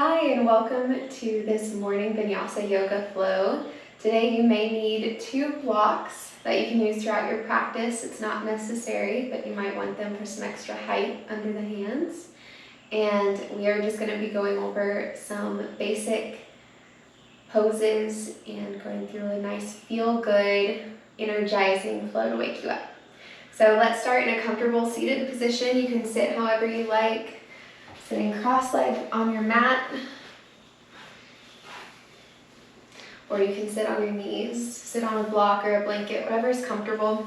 Hi, and welcome to this morning vinyasa yoga flow. Today you may need 2 blocks that you can use throughout your practice. It's not necessary, but you might want them for some extra height under the hands. And we are just going to be going over some basic poses and going through a nice feel-good, energizing flow to wake you up. So let's start in a comfortable seated position. You can sit however you like. Sitting cross-legged on your mat, or you can sit on your knees, sit on a block or a blanket, whatever is comfortable.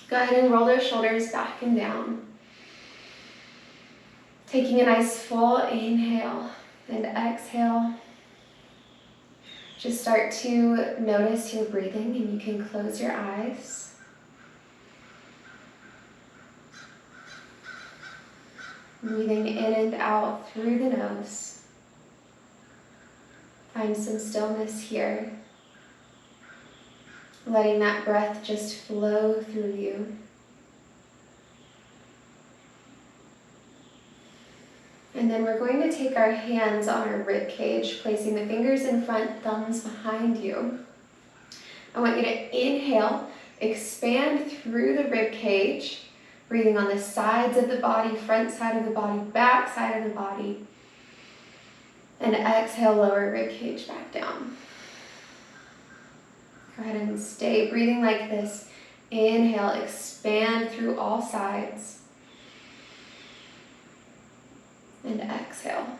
Go ahead and roll those shoulders back and down. Taking a nice full inhale and exhale. Just start to notice your breathing, and you can close your eyes. Breathing in and out through the nose. Find some stillness here. Letting that breath just flow through you. And then we're going to take our hands on our rib cage, placing the fingers in front, thumbs behind you. I want you to inhale, expand through the rib cage. Breathing on the sides of the body, front side of the body, back side of the body. And exhale, lower rib cage back down. Go ahead and stay breathing like this. Inhale, expand through all sides. And exhale.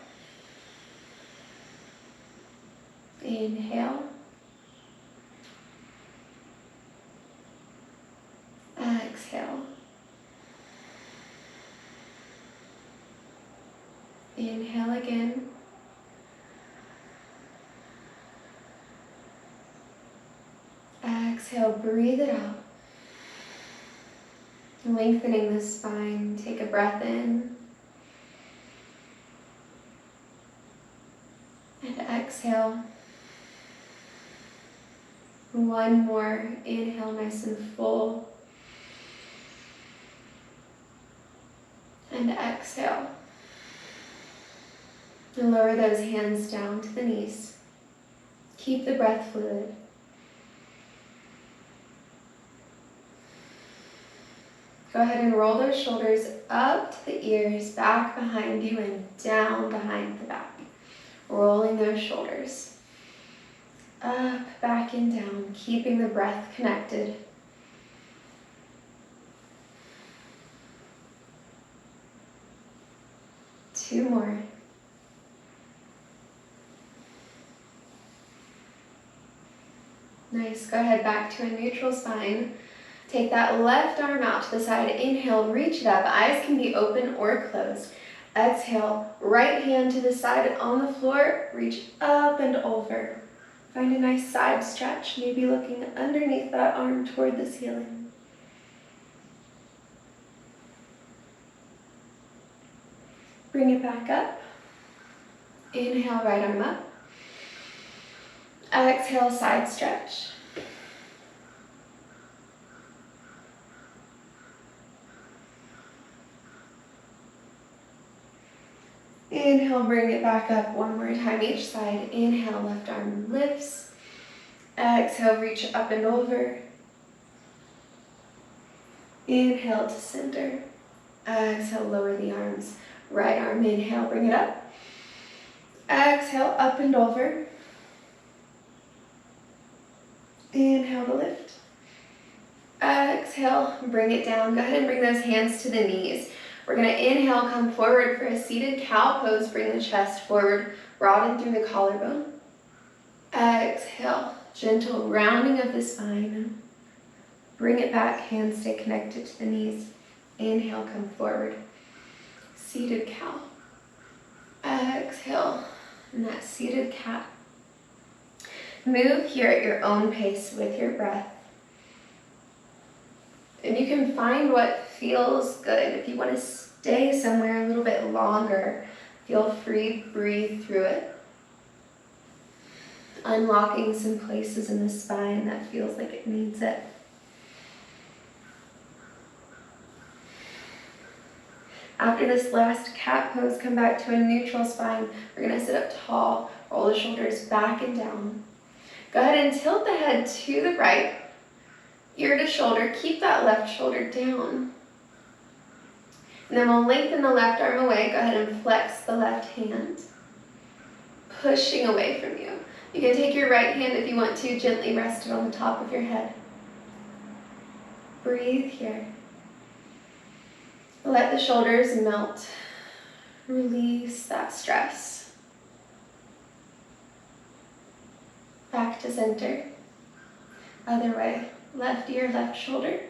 Inhale. Exhale. Inhale again. Exhale, breathe it out. Lengthening the spine, take a breath in. And exhale. One more, inhale nice and full. And exhale. And lower those hands down to the knees. Keep the breath fluid. Go ahead and roll those shoulders up to the ears, back behind you, and down behind the back. Rolling those shoulders up, back, and down, keeping the breath connected. Two more. Nice. Go ahead back to a neutral spine. Take that left arm out to the side. Inhale, reach it up. Eyes can be open or closed. Exhale, right hand to the side on the floor. Reach up and over. Find a nice side stretch, maybe looking underneath that arm toward the ceiling. Bring it back up. Inhale, right arm up. Exhale, side stretch. Inhale, bring it back up one more time each side. Inhale, left arm lifts. Exhale, reach up and over. Inhale to center. Exhale, lower the arms. Right arm, inhale, bring it up. Exhale, up and over. Inhale to lift. Exhale, bring it down. Go ahead and bring those hands to the knees. We're going to inhale, come forward for a seated cow pose. Bring the chest forward, broaden through the collarbone. Exhale, gentle rounding of the spine. Bring it back, hands stay connected to the knees. Inhale, come forward. Seated cow. Exhale, and that seated cat. Move here at your own pace with your breath. And you can find what feels good. If you want to stay somewhere a little bit longer, feel free, breathe through it. Unlocking some places in the spine that feels like it needs it. After this last cat pose, come back to a neutral spine. We're gonna sit up tall, roll the shoulders back and down. Go ahead and tilt the head to the right, ear to shoulder. Keep that left shoulder down. And then we'll lengthen the left arm away. Go ahead and flex the left hand, pushing away from you. You can take your right hand if you want to, gently rest it on the top of your head. Breathe here. Let the shoulders melt. Release that stress. Back to center. Other way. Left ear, left shoulder.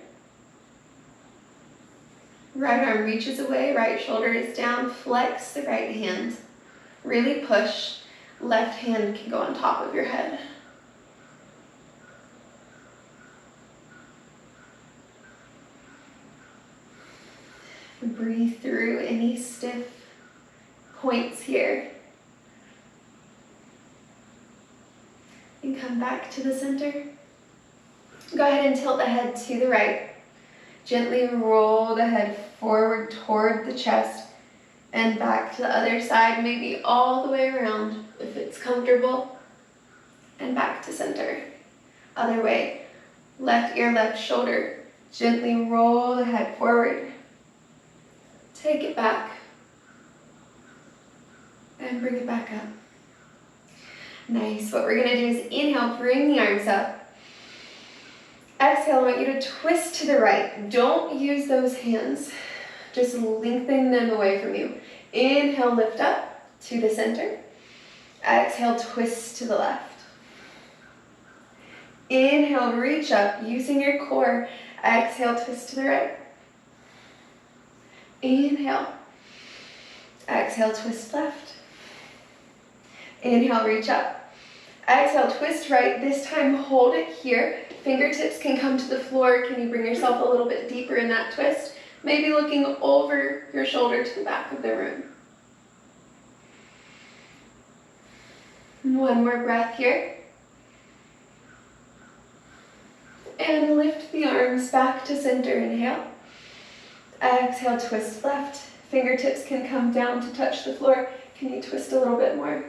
Right arm reaches away, right shoulder is down. Flex the right hand. Really push. Left hand can go on top of your head. Breathe through any stiff points here. And come back to the center. Go ahead and tilt the head to the right. Gently roll the head forward toward the chest and back to the other side, maybe all the way around if it's comfortable, and back to center. Other way, left ear, left shoulder. Gently roll the head forward. Take it back and bring it back up. Nice. What we're going to do is inhale, bring the arms up. Exhale, I want you to twist to the right. Don't use those hands. Just lengthen them away from you. Inhale, lift up to the center. Exhale, twist to the left. Inhale, reach up using your core. Exhale, twist to the right. Inhale. Exhale, twist left. Inhale, reach up. Exhale, twist right. This time, hold it here. Fingertips can come to the floor. Can you bring yourself a little bit deeper in that twist? Maybe looking over your shoulder to the back of the room. One more breath here. And lift the arms back to center. Inhale. Exhale, twist left. Fingertips can come down to touch the floor. Can you twist a little bit more?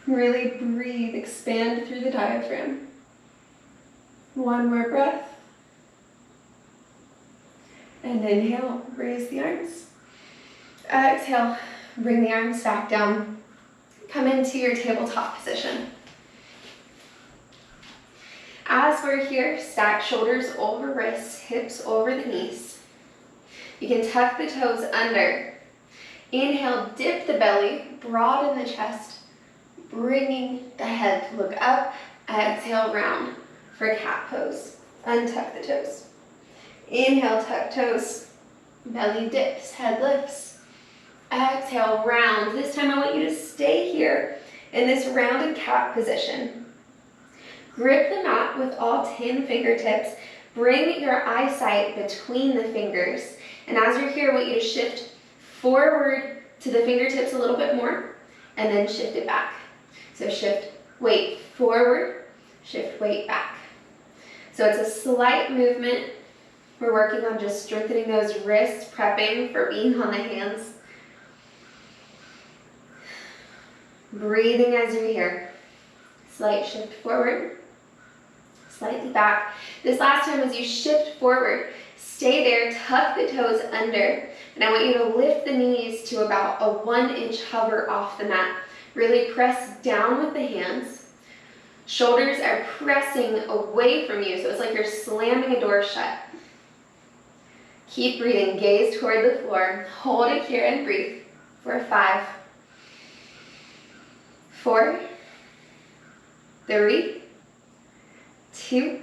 Really breathe, expand through the diaphragm. One more breath. And inhale, raise the arms. Exhale, bring the arms back down. Come into your tabletop position. As we're here, stack shoulders over wrists, hips over the knees. You can tuck the toes under. Inhale, dip the belly, broaden the chest, bringing the head to look up. Exhale, round for cat pose. Untuck the toes. Inhale, tuck toes. Belly dips, head lifts. Exhale, round. This time I want you to stay here in this rounded cat position. Grip the mat with all 10 fingertips. Bring your eyesight between the fingers. And as you're here, I want you to shift forward to the fingertips a little bit more, and then shift it back. So shift weight forward, shift weight back. So it's a slight movement. We're working on just strengthening those wrists, prepping for being on the hands. Breathing as you're here. Slight shift forward, slightly back. This last time as you shift forward, stay there, tuck the toes under, and I want you to lift the knees to about a 1-inch hover off the mat. Really press down with the hands. Shoulders are pressing away from you, so it's like you're slamming a door shut. Keep breathing, gaze toward the floor. Hold it here and breathe for 5, 4, 3, 2,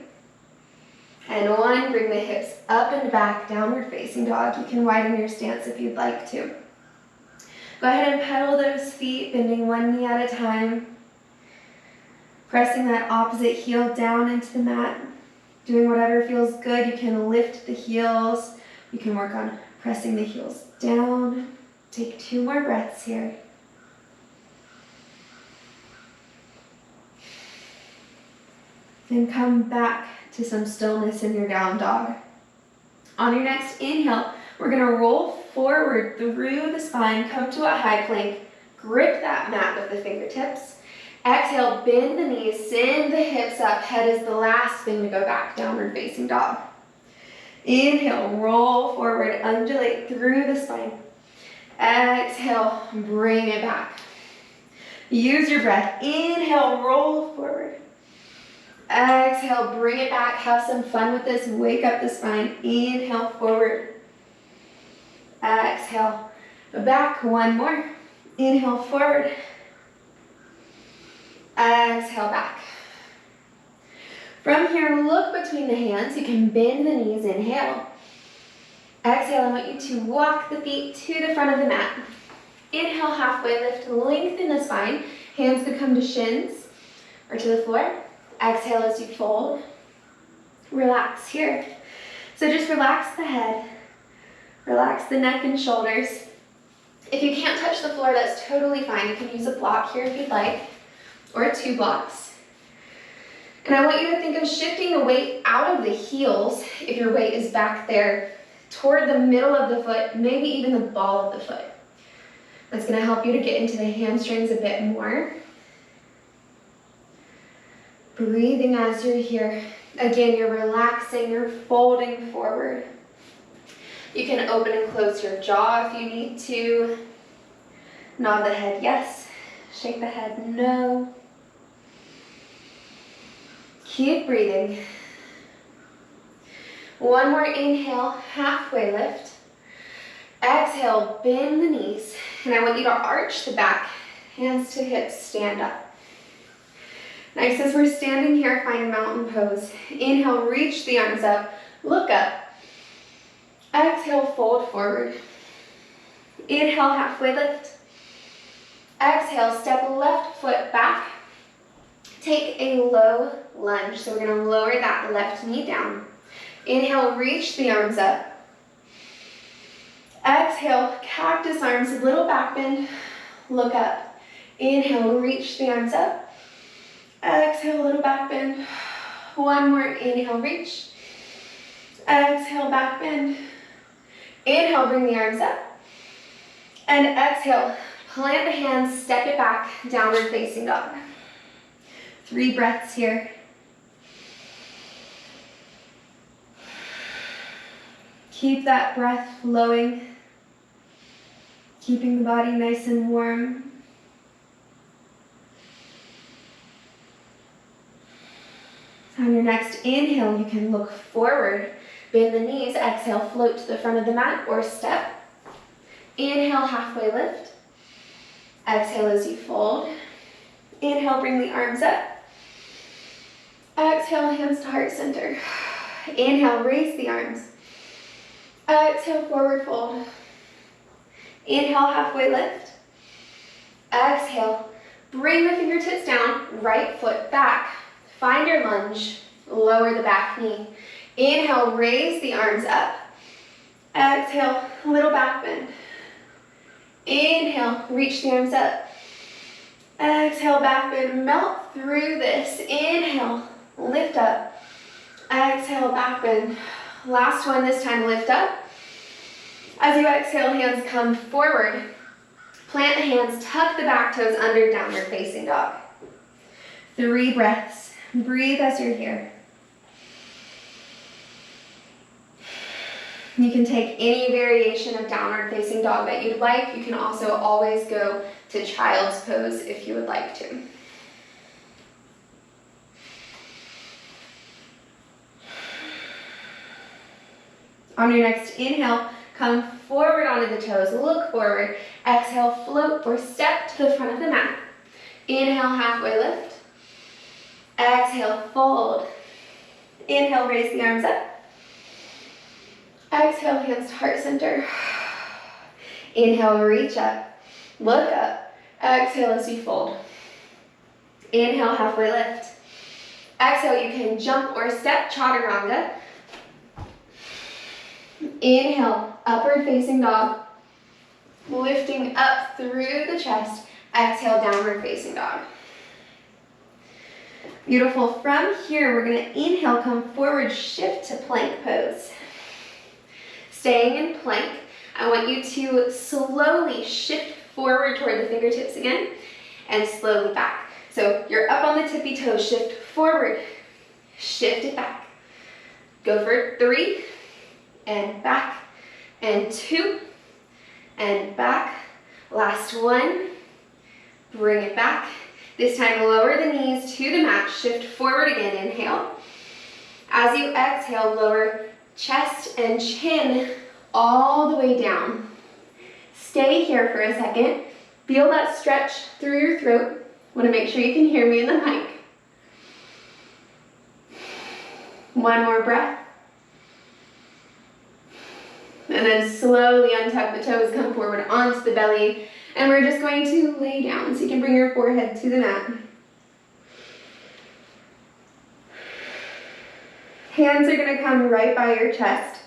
and 1. Bring the hips up and back, downward facing dog. You can widen your stance if you'd like to. Go ahead and pedal those feet, bending one knee at a time. Pressing that opposite heel down into the mat. Doing whatever feels good. You can lift the heels. You can work on pressing the heels down. Take 2 more breaths here. And come back to some stillness in your down dog. On your next inhale, we're gonna roll forward through the spine, come to a high plank, grip that mat with the fingertips. Exhale, bend the knees, send the hips up, head is the last thing to go back, downward facing dog. Inhale, roll forward, undulate through the spine. Exhale, bring it back. Use your breath. Inhale, roll forward. Exhale, bring it back. Have some fun with this. Wake up the spine. Inhale, forward. Exhale, back. One more. Inhale, forward. Exhale, back. From here, look between the hands. You can bend the knees. Inhale. Exhale, I want you to walk the feet to the front of the mat. Inhale, halfway lift, lengthen the spine. Hands could come to shins or to the floor. Exhale as you fold. Relax here. So just relax the head. Relax the neck and shoulders. If you can't touch the floor, that's totally fine. You can use a block here if you'd like, or 2 blocks. And I want you to think of shifting the weight out of the heels, if your weight is back there, toward the middle of the foot, maybe even the ball of the foot. That's going to help you to get into the hamstrings a bit more. Breathing as you're here. Again, you're relaxing, you're folding forward. You can open and close your jaw if you need to. Nod the head yes, shake the head no. Keep breathing. One more inhale, halfway lift. Exhale, bend the knees. And I want you to arch the back, hands to hips, stand up. Nice, as we're standing here, find mountain pose. Inhale, reach the arms up, look up. Exhale, fold forward. Inhale, halfway lift. Exhale, step left foot back. Take a low lunge. So we're gonna lower that left knee down. Inhale, reach the arms up. Exhale, cactus arms, little back bend, look up. Inhale, reach the arms up. Exhale, little back bend. One more, inhale, reach. Exhale, back bend. Inhale, bring the arms up. And exhale, plant the hands, step it back, downward facing dog. 3 breaths here. Keep that breath flowing, keeping the body nice and warm. On your next inhale, you can look forward, bend the knees, exhale, float to the front of the mat or step. Inhale, halfway lift. Exhale as you fold. Inhale, bring the arms up. Exhale, hands to heart center. Inhale, raise the arms. Exhale, forward fold. Inhale, halfway lift. Exhale, bring the fingertips down, right foot back. Find your lunge, lower the back knee. Inhale, raise the arms up. Exhale, little back bend. Inhale, reach the arms up. Exhale, back bend, melt through this. Inhale, lift up. Exhale, back bend. Last one, this time lift up. As you exhale, hands come forward. Plant the hands, tuck the back toes under, downward facing dog. 3 breaths. Breathe as you're here. You can take any variation of downward facing dog that you'd like. You can also always go to child's pose if you would like to. On your next inhale, come forward onto the toes, look forward. Exhale, float or step to the front of the mat. Inhale, halfway lift. Exhale, fold. Inhale, raise the arms up. Exhale, hands to heart center. Inhale, reach up, look up. Exhale as you fold. Inhale, halfway lift. Exhale, you can jump or step, chaturanga. Inhale, upward facing dog. Lifting up through the chest. Exhale, downward facing dog. Beautiful. From here, we're going to inhale, come forward, shift to plank pose. Staying in plank, I want you to slowly shift forward toward the fingertips again and slowly back. So you're up on the tippy toes, shift forward, shift it back. Go for 3 and back and 2 and back. Last 1, bring it back. This time lower the knees to the mat, shift forward again, inhale. As you exhale, lower chest and chin all the way down. Stay here for a second. Feel that stretch through your throat. Want to make sure you can hear me in the mic. 1 more breath. And then slowly untuck the toes, come forward onto the belly, and we're just going to lay down so you can bring your forehead to the mat. Hands are going to come right by your chest.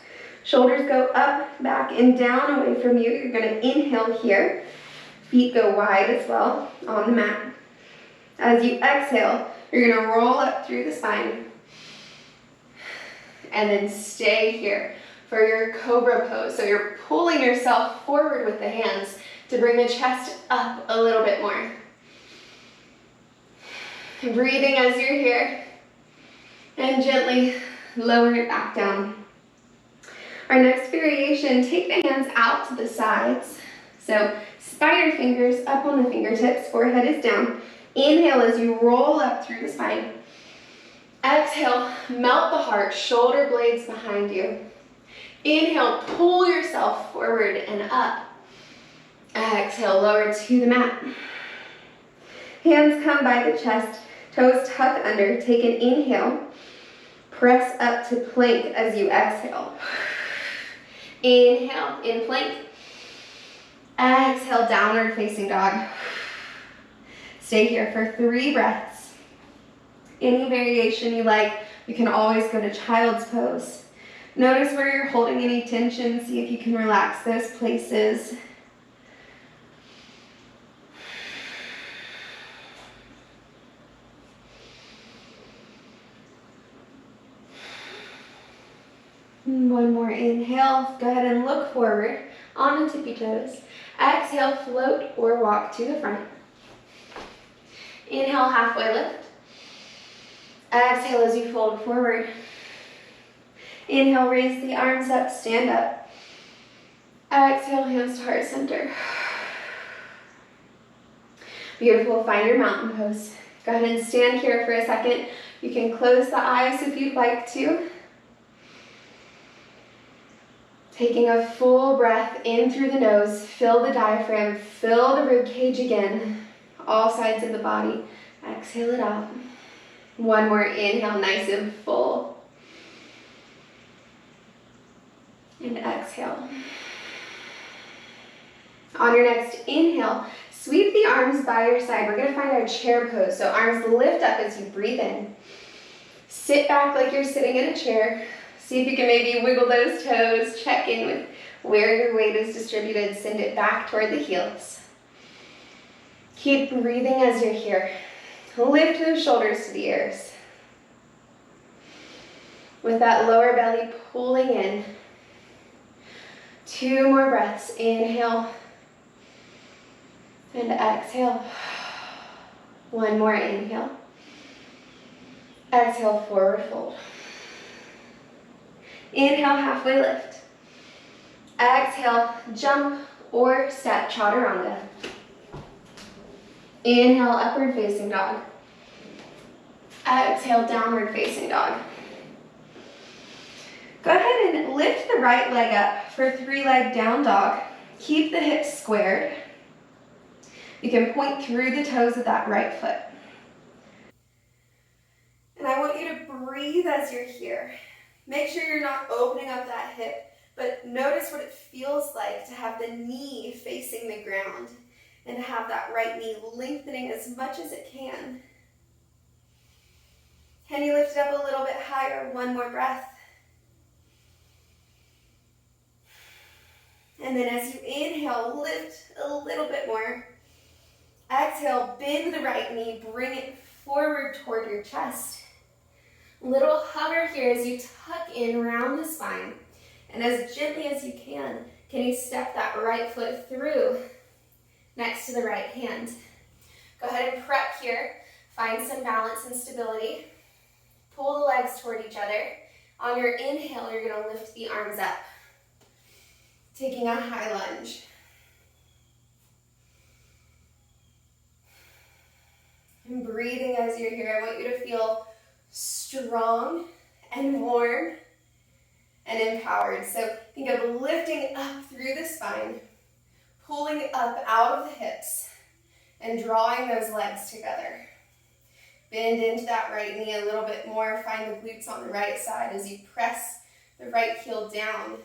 Shoulders go up, back, and down away from you. You're going to inhale here. Feet go wide as well on the mat. As you exhale, you're going to roll up through the spine. And then stay here for your cobra pose. So you're pulling yourself forward with the hands to bring the chest up a little bit more. And breathing as you're here. And gently lower it back down. Our next variation, take the hands out to the sides. So spider fingers up on the fingertips, forehead is down. Inhale as you roll up through the spine. Exhale, melt the heart, shoulder blades behind you. Inhale, pull yourself forward and up. Exhale, lower to the mat. Hands come by the chest, toes tuck under. Take an inhale. Press up to plank as you exhale. Inhale, in plank. Exhale, downward facing dog. Stay here for 3 breaths. Any variation you like, you can always go to child's pose. Notice where you're holding any tension. See if you can relax those places. One more inhale. Go ahead and look forward on the tippy toes. Exhale, float or walk to the front. Inhale, halfway lift. Exhale as you fold forward. Inhale, raise the arms up, stand up. Exhale, hands to heart center. Beautiful, find your mountain pose. Go ahead and stand here for a second. You can close the eyes if you'd like to. Taking a full breath in through the nose, fill the diaphragm, fill the rib cage again, all sides of the body. Exhale it out. One more inhale, nice and full. And exhale. On your next inhale, sweep the arms by your side. We're gonna find our chair pose. So arms lift up as you breathe in. Sit back like you're sitting in a chair. See if you can maybe wiggle those toes, check in with where your weight is distributed, send it back toward the heels. Keep breathing as you're here. Lift those shoulders to the ears. With that lower belly pulling in. 2 more breaths. Inhale and exhale. 1 more inhale. Exhale, forward fold. Inhale, halfway lift. Exhale, jump or step chaturanga. Inhale, upward facing dog. Exhale, downward facing dog. Go ahead and lift the right leg up for 3-leg down dog. Keep the hips squared. You can point through the toes of that right foot. And I want you to breathe as you're here. Make sure you're not opening up that hip, but notice what it feels like to have the knee facing the ground and to have that right knee lengthening as much as it can. Can you lift it up a little bit higher? 1 more breath. And then as you inhale, lift a little bit more. Exhale, bend the right knee, bring it forward toward your chest. Little hover here as you tuck in around the spine. And as gently as you can you step that right foot through next to the right hand. Go ahead and prep here. Find some balance and stability. Pull the legs toward each other. On your inhale, you're going to lift the arms up, taking a high lunge. And breathing as you're here, I want you to feel strong and warm and empowered. So think of lifting up through the spine, pulling up out of the hips, and drawing those legs together. Bend into that right knee a little bit more. Find the glutes on the right side as you press the right heel down.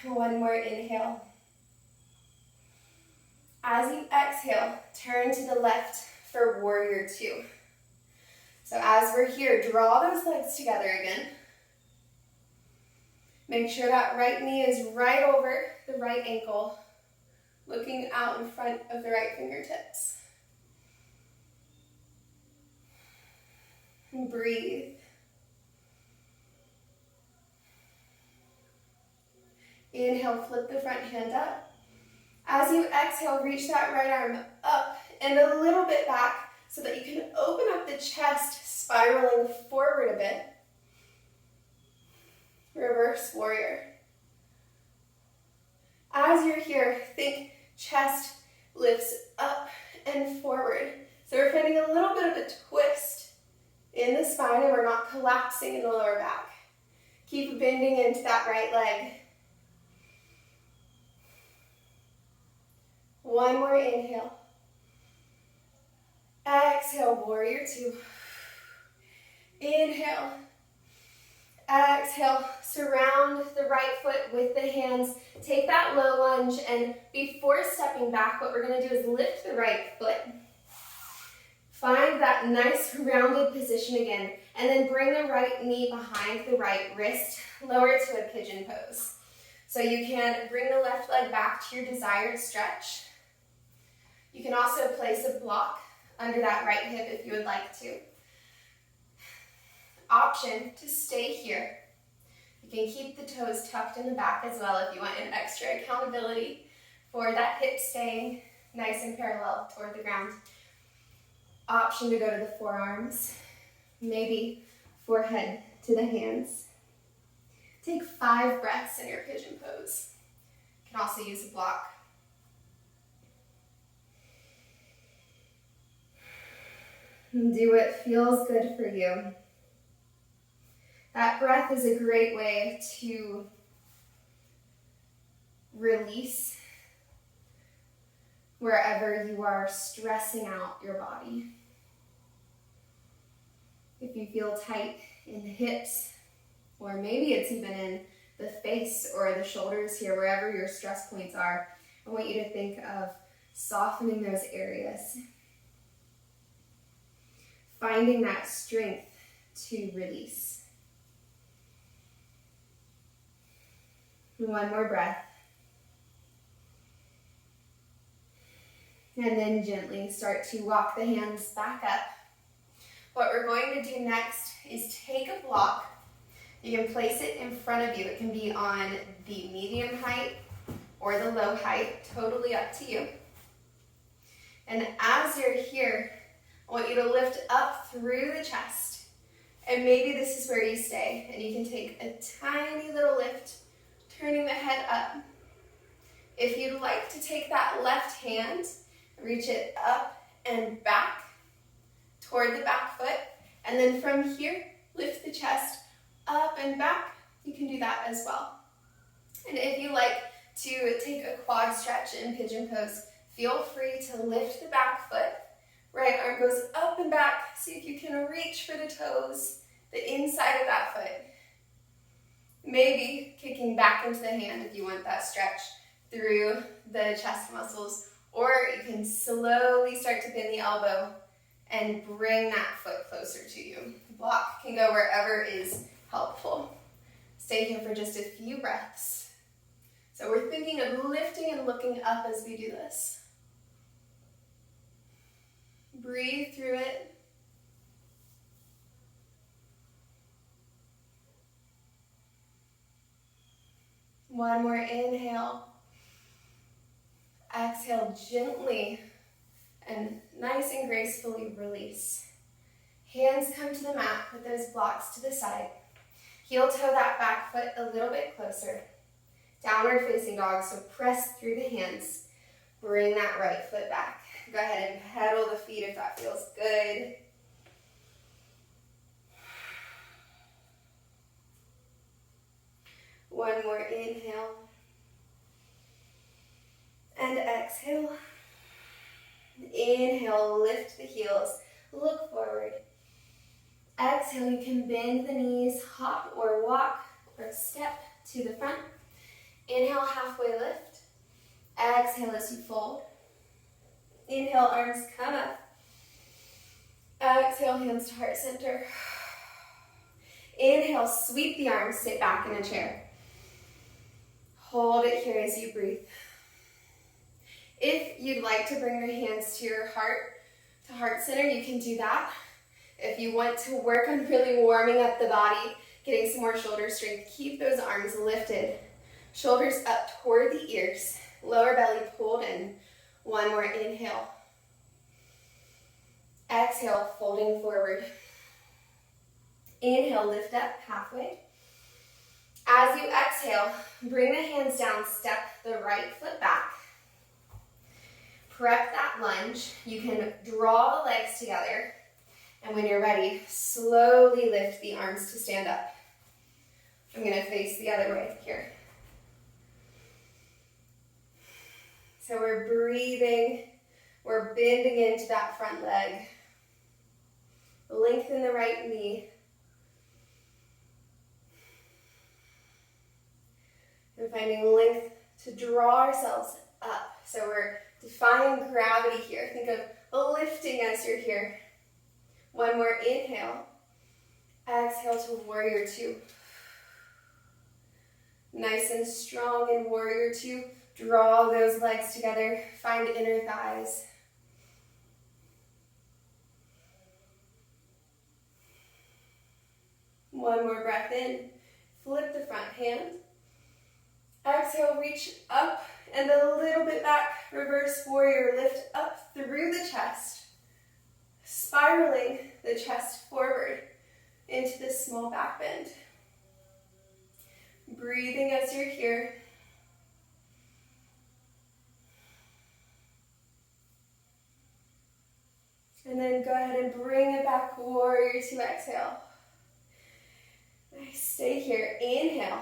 One more inhale. As you exhale, turn to the left for warrior two. So as we're here, draw those legs together again. Make sure that right knee is right over the right ankle, looking out in front of the right fingertips. And breathe. Inhale, flip the front hand up. As you exhale, reach that right arm up and a little bit back so that you can open up the chest, spiraling forward a bit. Reverse warrior. As you're here, think chest lifts up and forward. So we're finding a little bit of a twist in the spine and we're not collapsing in the lower back. Keep bending into that right leg. One more inhale. Exhale, warrior two. Inhale. Exhale, surround the right foot with the hands. Take that low lunge, and before stepping back, what we're going to do is lift the right foot. Find that nice rounded position again, and then bring the right knee behind the right wrist. Lower to a pigeon pose. So you can bring the left leg back to your desired stretch. You can also place a block under that right hip if you would like to. Option to stay here. You can keep the toes tucked in the back as well if you want an extra accountability for that hip staying nice and parallel toward the ground. Option to go to the forearms, maybe forehead to the hands. Take 5 breaths in your pigeon pose. You can also use a block. And do what feels good for you. That breath is a great way to release wherever you are stressing out your body. If you feel tight in the hips, or maybe it's even in the face or the shoulders here, wherever your stress points are, I want you to think of softening those areas. Finding that strength to release. One more breath. And then gently start to walk the hands back up. What we're going to do next is take a block. You can place it in front of you. It can be on the medium height or the low height, totally up to you. And as you're here, I want you to lift up through the chest. And maybe this is where you stay. And you can take a tiny little lift, turning the head up. If you'd like to take that left hand, reach it up and back toward the back foot. And then from here, lift the chest up and back. You can do that as well. And if you like to take a quad stretch in pigeon pose, feel free to lift the back foot. Right arm goes up and back. See if you can reach for the toes, the inside of that foot. Maybe kicking back into the hand if you want that stretch through the chest muscles. Or you can slowly start to bend the elbow and bring that foot closer to you. The block can go wherever is helpful. Stay here for just a few breaths. So we're thinking of lifting and looking up as we do this. Breathe through it. One more inhale. Exhale gently and nice and gracefully release. Hands come to the mat, put those blocks to the side. Heel toe that back foot a little bit closer. Downward facing dog, so press through the hands. Bring that right foot back. Go ahead and pedal the feet if that feels good. One more inhale. And exhale. Inhale, lift the heels, look forward. Exhale, you can bend the knees, hop or walk or step to the front. Inhale, halfway lift. Exhale as you fold. Inhale, arms come up. Exhale, hands to heart center. Inhale, sweep the arms, sit back in a chair. Hold it here as you breathe. If you'd like to bring your hands to your heart center, you can do that. If you want to work on really warming up the body, getting some more shoulder strength, keep those arms lifted. Shoulders up toward the ears. Lower belly pulled in. One more inhale. Exhale, folding forward. Inhale, lift up halfway. As you exhale, bring the hands down, step the right foot back. Prep that lunge. You can draw the legs together. And when you're ready, slowly lift the arms to stand up. I'm going to face the other way here. So we're breathing. We're bending into that front leg. Lengthen the right knee. And finding length to draw ourselves up. So we're defying gravity here. Think of lifting as you're here. One more inhale. Exhale to warrior two. Nice and strong in warrior two. Draw those legs together. Find inner thighs. One more breath in. Flip the front hand. Exhale, reach up and a little bit back. Reverse warrior, lift up through the chest. Spiraling the chest forward into this small back bend. Breathing as you're here. And then go ahead and bring it back, warrior two, exhale. Nice, stay here, inhale.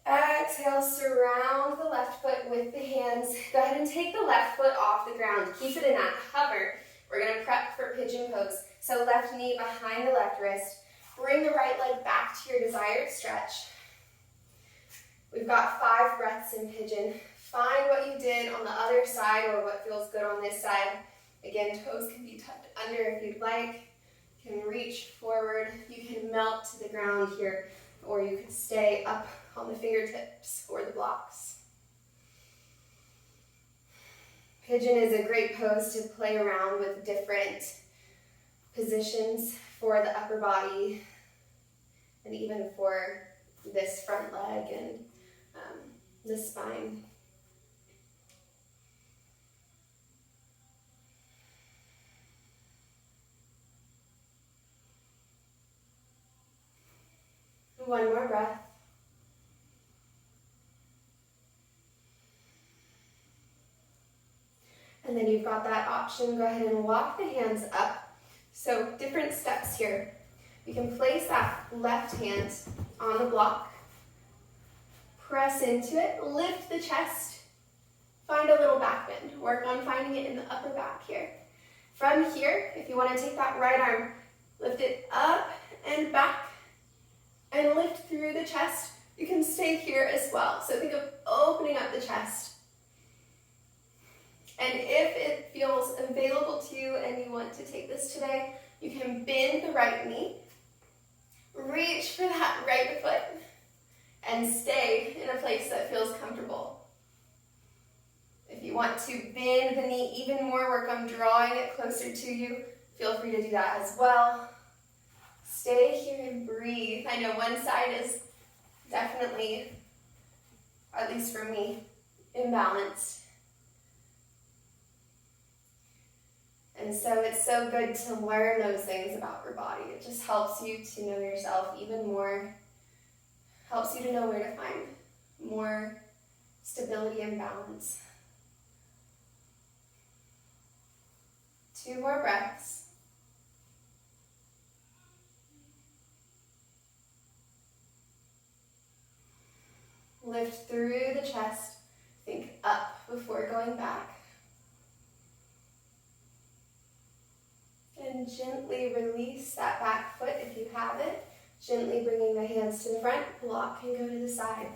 Exhale, surround the left foot with the hands. Go ahead and take the left foot off the ground. Keep it in that hover. We're going to prep for pigeon pose. So left knee behind the left wrist. Bring the right leg back to your desired stretch. We've got 5 breaths in pigeon. Find what you did on the other side or what feels good on this side. Again, toes can be tucked under if you'd like. You can reach forward. You can melt to the ground here, or you can stay up on the fingertips or the blocks. Pigeon is a great pose to play around with different positions for the upper body and even for this front leg and the spine. One more breath. And then you've got that option. Go ahead and walk the hands up. So different steps here. You can place that left hand on the block. Press into it. Lift the chest. Find a little back bend. Work on finding it in the upper back here. From here, if you want to take that right arm, lift it up and back. And lift through the chest. You can stay here as well. So think of opening up the chest. And if it feels available to you and you want to take this today, you can bend the right knee. Reach for that right foot. And stay in a place that feels comfortable. If you want to bend the knee even more, work on drawing it closer to you. Feel free to do that as well. Stay here and breathe. I know one side is definitely least for me, imbalanced. And so it's so good to learn those things about your body. It just helps you to know yourself even more, helps you to know where to find more stability and balance. 2 more breaths. Lift through the chest, think up before going back. And gently release that back foot if you have it. Gently bringing the hands to the front, block can go to the side.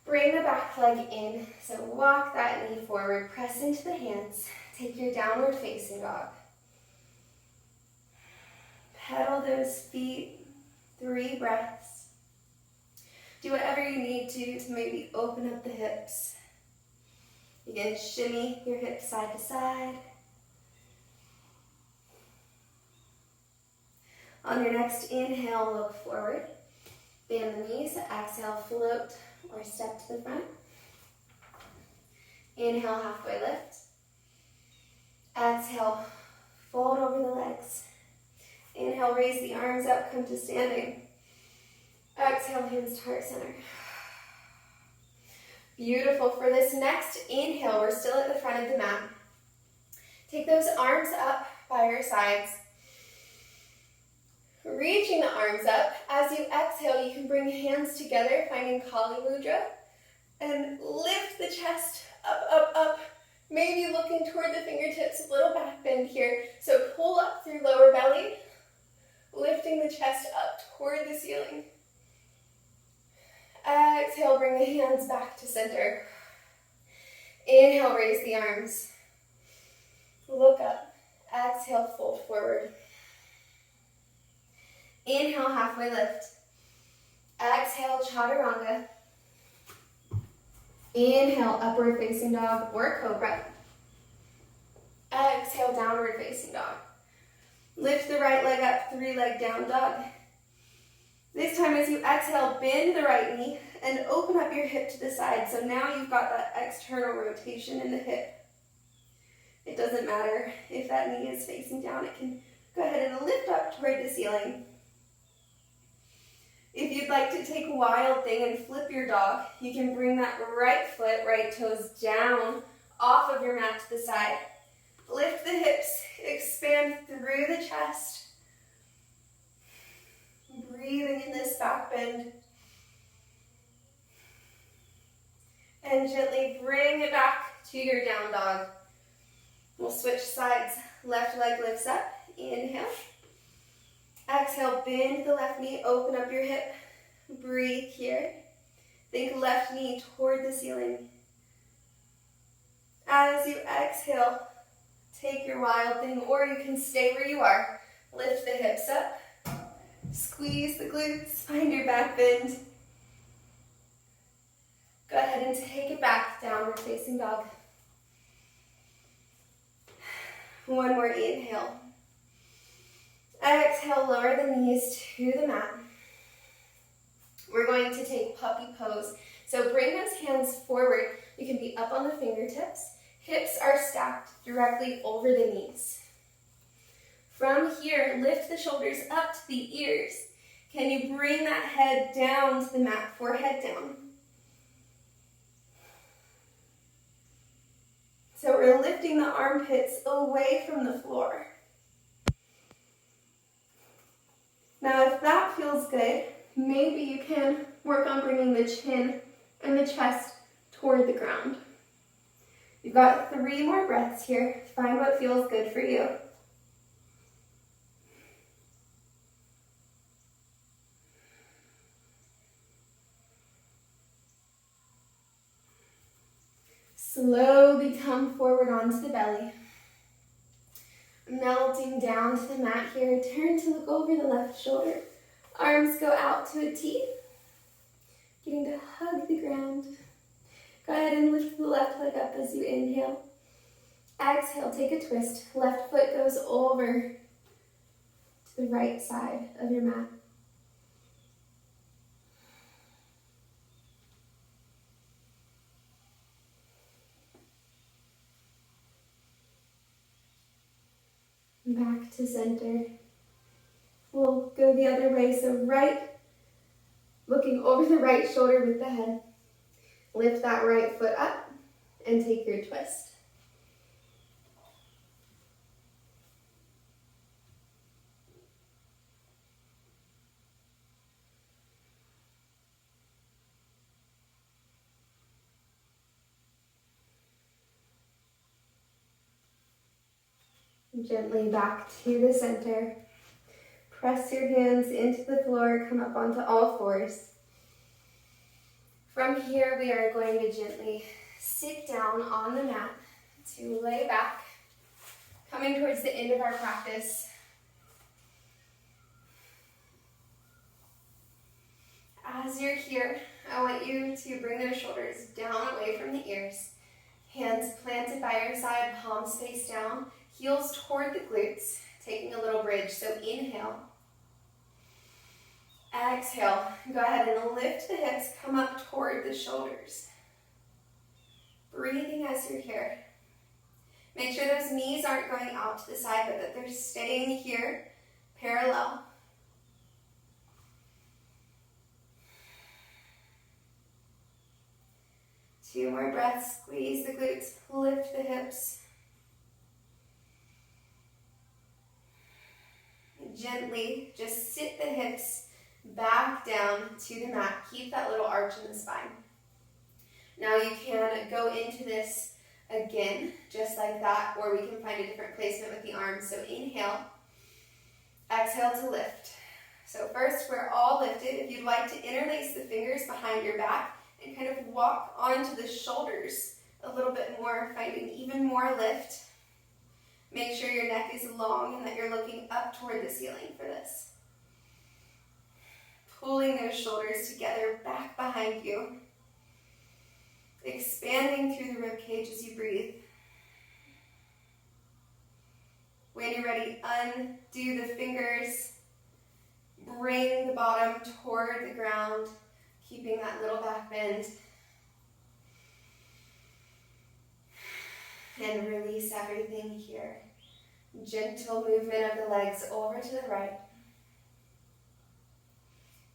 Bring the back leg in, so walk that knee forward, press into the hands, take your downward facing dog. Pedal those feet, 3 breaths. Do whatever you need to maybe open up the hips. Again, shimmy your hips side to side. On your next inhale, look forward. Bend the knees, exhale, float or step to the front. Inhale, halfway lift. Exhale, fold over the legs. Inhale, raise the arms up, come to standing. Exhale, hands to heart center. Beautiful. For this next inhale, we're still at the front of the mat. Take those arms up by your sides. Reaching the arms up. As you exhale, you can bring hands together, finding Kali Mudra, and lift the chest up, up, up. Maybe looking toward the fingertips, a little back bend here. So pull up through lower belly, lifting the chest up toward the ceiling. Exhale, bring the hands back to center. Inhale, raise the arms. Look up. Exhale, fold forward. Inhale, halfway lift. Exhale, chaturanga. Inhale, upward facing dog or cobra. Exhale, downward facing dog. Lift the right leg up, 3-leg down dog. This time as you exhale, bend the right knee and open up your hip to the side. So now you've got that external rotation in the hip. It doesn't matter if that knee is facing down. It can go ahead and lift up toward the ceiling. If you'd like to take Wild Thing and flip your dog, you can bring that right foot, right toes down off of your mat to the side. Lift the hips, expand through the chest. Breathing in this back bend. And gently bring it back to your down dog. We'll switch sides. Left leg lifts up. Inhale. Exhale, bend the left knee, open up your hip. Breathe here. Think left knee toward the ceiling. As you exhale, take your Wild Thing, or you can stay where you are. Lift the hips up. Squeeze the glutes, find your back bend. Go ahead and take it back, downward facing dog. One more inhale. Exhale, lower the knees to the mat. We're going to take puppy pose. So bring those hands forward. You can be up on the fingertips. Hips are stacked directly over the knees. From here, lift the shoulders up to the ears. Can you bring that head down to the mat, forehead down? So we're lifting the armpits away from the floor. Now, if that feels good, maybe you can work on bringing the chin and the chest toward the ground. You've got 3 more breaths here. Find what feels good for you. Slowly come forward onto the belly. Melting down to the mat here. Turn to look over the left shoulder. Arms go out to a T. Getting to hug the ground. Go ahead and lift the left leg up as you inhale. Exhale, take a twist. Left foot goes over to the right side of your mat. Back to center. We'll go the other way, so right, looking over the right shoulder with the head. Lift that right foot up and take your twist. Gently back to the center. Press your hands into the floor, come up onto all fours. From here, we are going to gently sit down on the mat to lay back, coming towards the end of our practice. As you're here, I want you to bring those shoulders down away from the ears. Hands planted by your side, palms face down, heels toward the glutes, taking a little bridge. So inhale. Exhale. Go ahead and lift the hips, come up toward the shoulders. Breathing as you're here. Make sure those knees aren't going out to the side, but that they're staying here, parallel. Two more breaths. Squeeze the glutes, lift the hips. Gently, just sit the hips back down to the mat. Keep that little arch in the spine. Now you can go into this again, just like that, or we can find a different placement with the arms. So inhale, exhale to lift. So first, we're all lifted. If you'd like to interlace the fingers behind your back and kind of walk onto the shoulders a little bit more, finding even more lift. Make sure your neck is long and that you're looking up toward the ceiling for this. Pulling those shoulders together back behind you. Expanding through the rib cage as you breathe. When you're ready, undo the fingers. Bring the bottom toward the ground, keeping that little back bend. And release everything here. Gentle movement of the legs over to the right.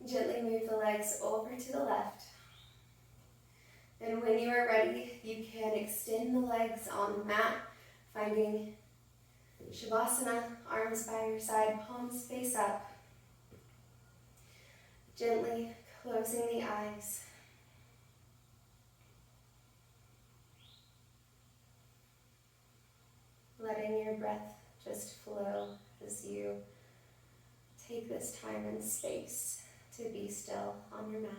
Gently move the legs over to the left. And when you are ready, you can extend the legs on the mat, finding Shavasana, arms by your side, palms face up. Gently closing the eyes. Letting your breath just flow as you take this time and space to be still on your mat.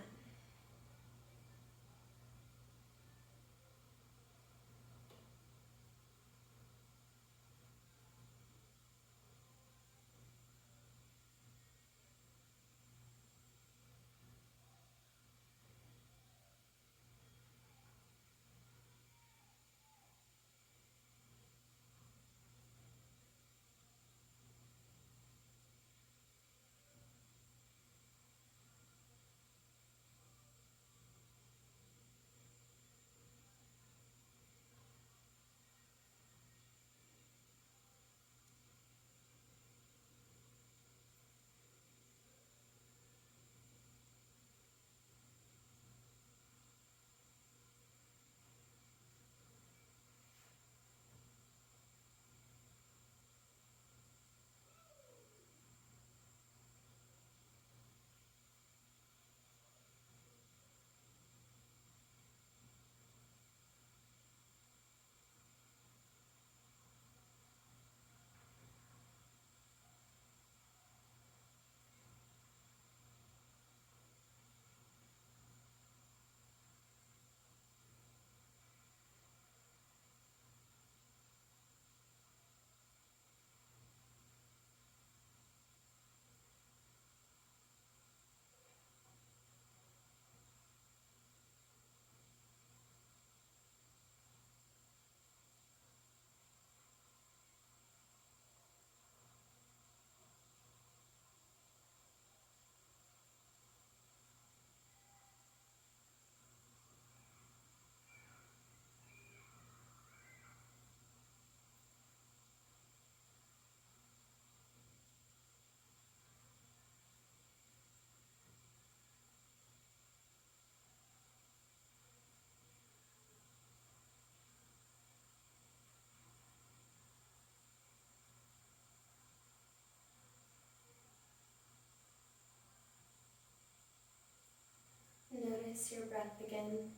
Notice your breath again.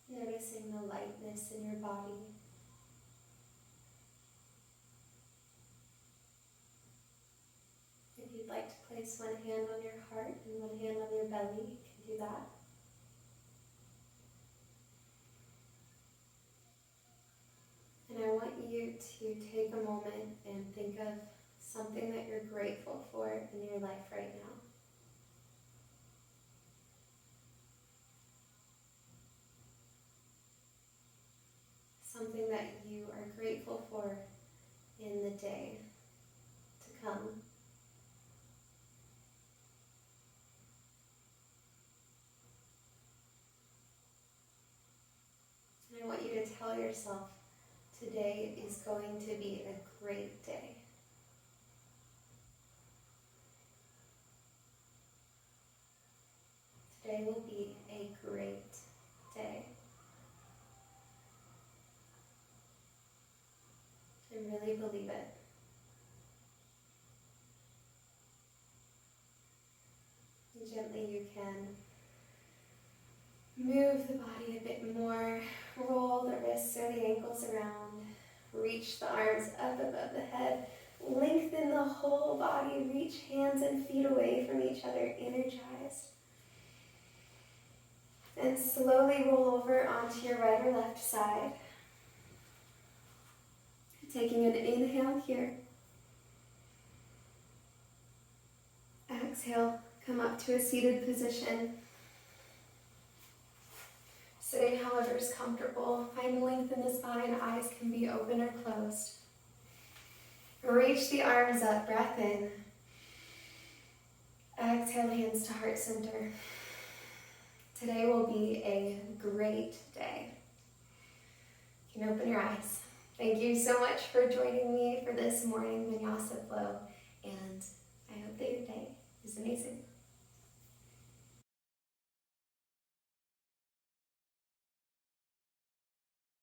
Noticing the lightness in your body. If you'd like to place one hand on your heart and one hand on your belly, you can do that. And I want you to take a moment and think of something that you're grateful for in your life right now. Something that you are grateful for in the day to come. And I want you to tell yourself, today is going to be a great day. Today will be a great day. And really believe it. And gently you can move the body a bit more, roll the wrists or the ankles around, reach the arms up above the head, lengthen the whole body, reach hands and feet away from each other, energized. And slowly roll over onto your right or left side. Taking an inhale here. Exhale, come up to a seated position. Sitting however is comfortable. Find length in the spine, eyes can be open or closed. Reach the arms up, breath in. Exhale, hands to heart center. Today will be a great day. You can open your eyes. Thank you so much for joining me for this morning vinyasa flow, and I hope that your day is amazing.